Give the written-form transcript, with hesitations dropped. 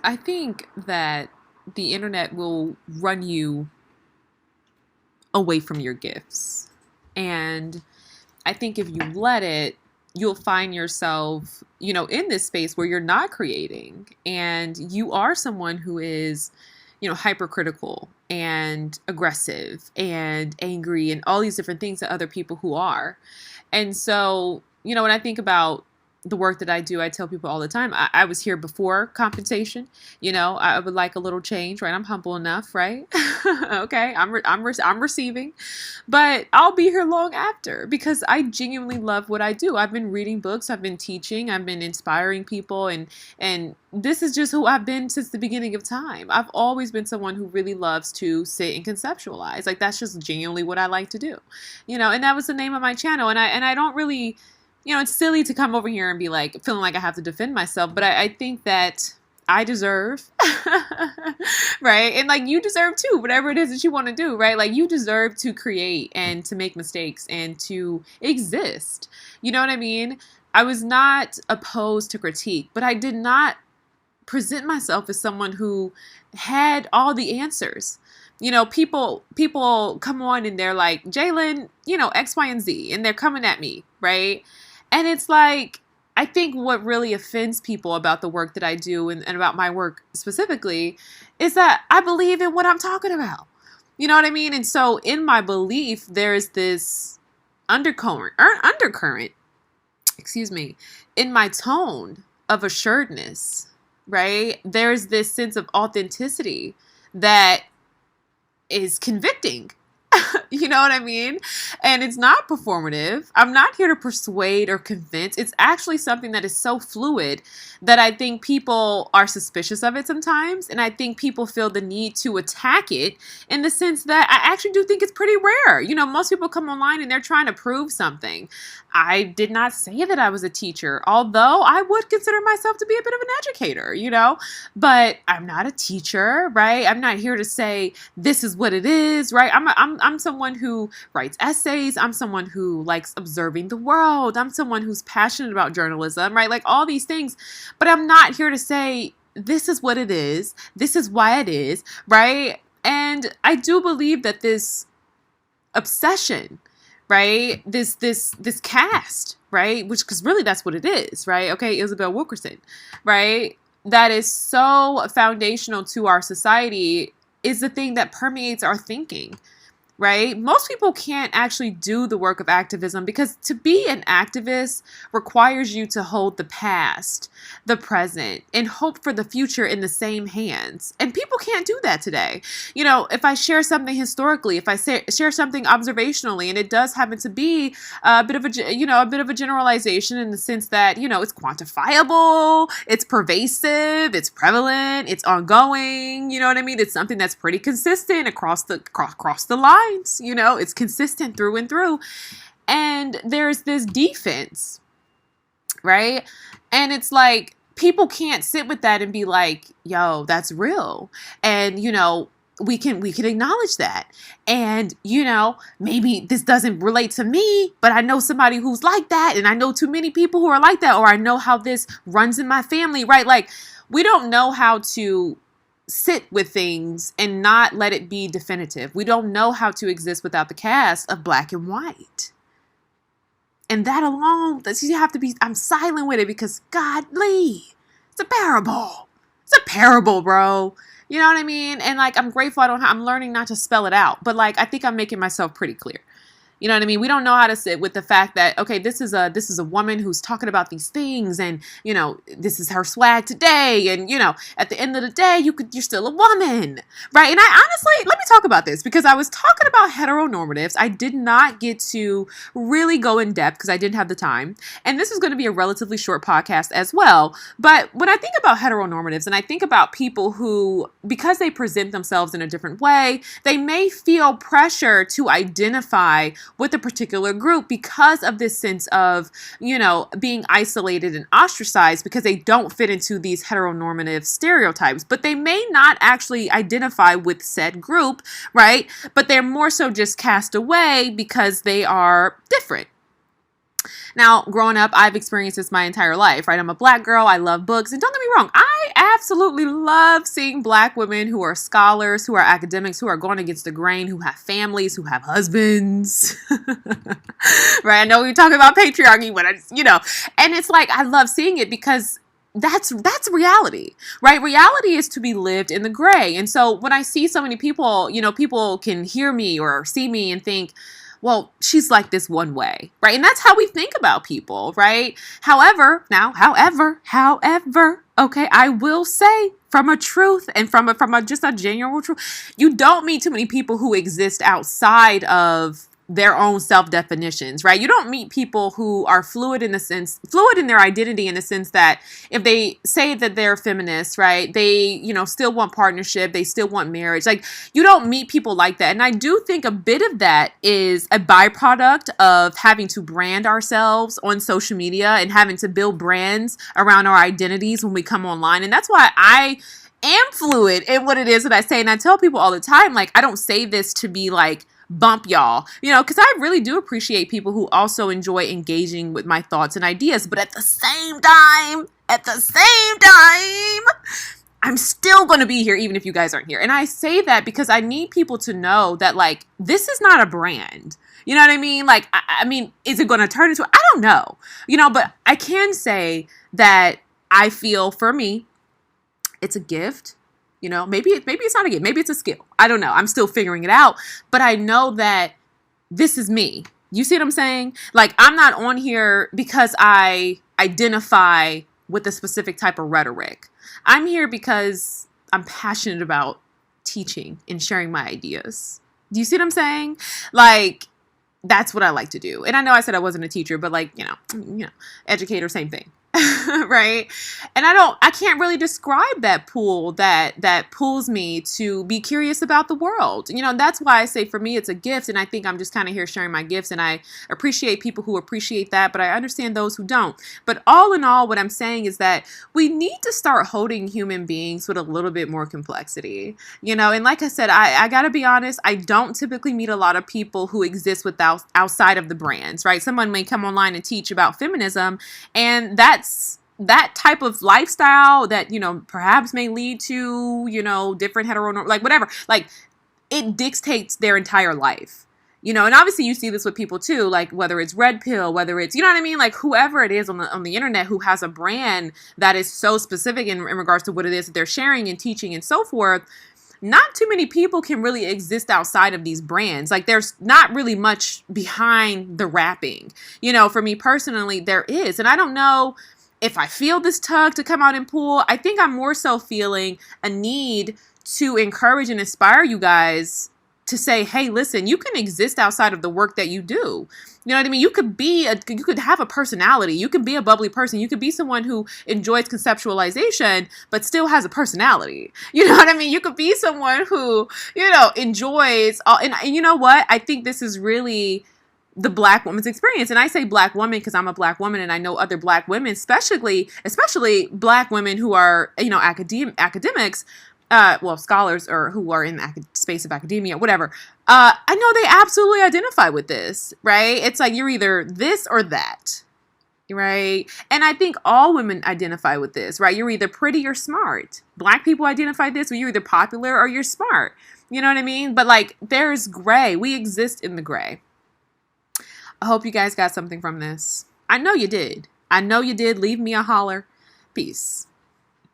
I think that the internet will run you away from your gifts. And I think if you let it, you'll find yourself, in this space where you're not creating and you are someone who is, hypercritical and aggressive and angry and all these different things that other people who are. And so, when I think about the work that I do, I tell people all the time, I was here before compensation. I would like a little change, right? I'm humble enough, right? Okay, I'm receiving, but I'll be here long after because I genuinely love what I do. I've been reading books, I've been teaching, I've been inspiring people, and this is just who I've been since the beginning of time. I've always been someone who really loves to sit and conceptualize. Like that's just genuinely what I like to do, and that was the name of my channel. And I don't really. It's silly to come over here and be like, feeling like I have to defend myself, but I think that I deserve, right? And like you deserve too, whatever it is that you want to do, right? Like you deserve to create and to make mistakes and to exist. You know what I mean? I was not opposed to critique, but I did not present myself as someone who had all the answers. People come on and they're like, Jalen, X, Y, and Z, and they're coming at me, right? And it's like, I think what really offends people about the work that I do and about my work specifically is that I believe in what I'm talking about. You know what I mean? And so in my belief, there's this undercurrent, in my tone of assuredness, right? There's this sense of authenticity that is convicting. You know what I mean? And it's not performative. I'm not here to persuade or convince. It's actually something that is so fluid that I think people are suspicious of it sometimes. And I think people feel the need to attack it in the sense that I actually do think it's pretty rare. Most people come online and they're trying to prove something. I did not say that I was a teacher, although I would consider myself to be a bit of an educator, but I'm not a teacher, right? I'm not here to say this is what it is, right? I'm someone who writes essays. I'm someone who likes observing the world. I'm someone who's passionate about journalism, right? Like all these things, but I'm not here to say this is what it is. This is why it is, right? And I do believe that this obsession, right? This cast, right? Because really that's what it is, right? Okay, Isabel Wilkerson, right? That is so foundational to our society is the thing that permeates our thinking, right? Most people can't actually do the work of activism because to be an activist requires you to hold the past, the present, and hope for the future in the same hands. And people can't do that today. If I share something historically, if I share something observationally, and it does happen to be a bit of a generalization in the sense that, it's quantifiable, it's pervasive, it's prevalent, it's ongoing, you know what I mean? It's something that's pretty consistent across the line. It's consistent through and through. And there's this defense, right? And it's like, people can't sit with that and be like, yo, that's real. And, we can acknowledge that. And, maybe this doesn't relate to me, but I know somebody who's like that. And I know too many people who are like that, or I know how this runs in my family, right? Like, we don't know how to sit with things and not let it be definitive. We don't know how to exist without the cast of black and white. And that alone, you have to be, I'm silent with it because godly, it's a parable. It's a parable, bro. You know what I mean? And like, I'm grateful I'm learning not to spell it out, but like, I think I'm making myself pretty clear. You know what I mean? We don't know how to sit with the fact that, okay, this is a woman who's talking about these things and, this is her swag today. And, at the end of the day, you're still a woman, right? And I honestly, let me talk about this because I was talking about heteronormatives. I did not get to really go in depth because I didn't have the time. And this is going to be a relatively short podcast as well. But when I think about heteronormatives and I think about people who, because they present themselves in a different way, they may feel pressure to identify with a particular group because of this sense of, being isolated and ostracized because they don't fit into these heteronormative stereotypes, but they may not actually identify with said group, right? But they're more so just cast away because they are different. Now, growing up, I've experienced this my entire life, right? I'm a black girl. I love books. And don't get me wrong, I absolutely love seeing Black women who are scholars, who are academics, who are going against the grain, who have families, who have husbands. Right? I know we're talking about patriarchy, but and it's like, I love seeing it because that's reality, right? Reality is to be lived in the gray. And so when I see so many people, people can hear me or see me and think, well, she's like this one way, right? And that's how we think about people, right? However, okay, I will say from a truth and from a just a genuine truth, you don't meet too many people who exist outside of their own self-definitions, right? You don't meet people who are fluid in their identity, in the sense that if they say that they're feminists, right, they, still want partnership, they still want marriage. Like, you don't meet people like that. And I do think a bit of that is a byproduct of having to brand ourselves on social media and having to build brands around our identities when we come online. And that's why I am fluid in what it is that I say. And I tell people all the time, like, I don't say this to be like, bump y'all, because I really do appreciate people who also enjoy engaging with my thoughts and ideas. But at the same time, I'm still going to be here even if you guys aren't here. And I say that because I need people to know that, like, this is not a brand. You know what I mean? Like, I mean, is it going to turn into, I don't know, but I can say that I feel, for me, it's a gift. Maybe it's not a gift. Maybe it's a skill. I don't know. I'm still figuring it out. But I know that this is me. You see what I'm saying? Like, I'm not on here because I identify with a specific type of rhetoric. I'm here because I'm passionate about teaching and sharing my ideas. Do you see what I'm saying? Like, that's what I like to do. And I know I said I wasn't a teacher, but like, educator, same thing. Right? And I can't really describe that pull that pulls me to be curious about the world. That's why I say for me, it's a gift. And I think I'm just kind of here sharing my gifts, and I appreciate people who appreciate that, but I understand those who don't. But all in all, what I'm saying is that we need to start holding human beings with a little bit more complexity, and like I said, I gotta be honest, I don't typically meet a lot of people who exist outside of the brands, right? Someone may come online and teach about feminism, and that type of lifestyle that, perhaps may lead to, different heteronorm, like whatever, like it dictates their entire life, and obviously you see this with people too, like whether it's red pill, whether it's, what I mean? Like whoever it is on the internet who has a brand that is so specific in regards to what it is that they're sharing and teaching and so forth. Not too many people can really exist outside of these brands. Like there's not really much behind the wrapping, for me personally, there is. And I don't know if I feel this tug to come out and pull. I think I'm more so feeling a need to encourage and inspire you guys to say, hey, listen, you can exist outside of the work that you do. You know what I mean? You could have a personality. You can be a bubbly person. You could be someone who enjoys conceptualization, but still has a personality. You know what I mean? You could be someone who, enjoys all, and you know what? I think this is really the Black woman's experience. And I say Black woman because I'm a Black woman, and I know other Black women, especially Black women who are, academics, scholars, or who are in the space of academia, whatever. I know they absolutely identify with this, right? It's like you're either this or that, right? And I think all women identify with this, right? You're either pretty or smart. Black people identify this, or you're either popular or you're smart. You know what I mean? But like, there's gray. We exist in the gray. I hope you guys got something from this. I know you did. Leave me a holler. Peace.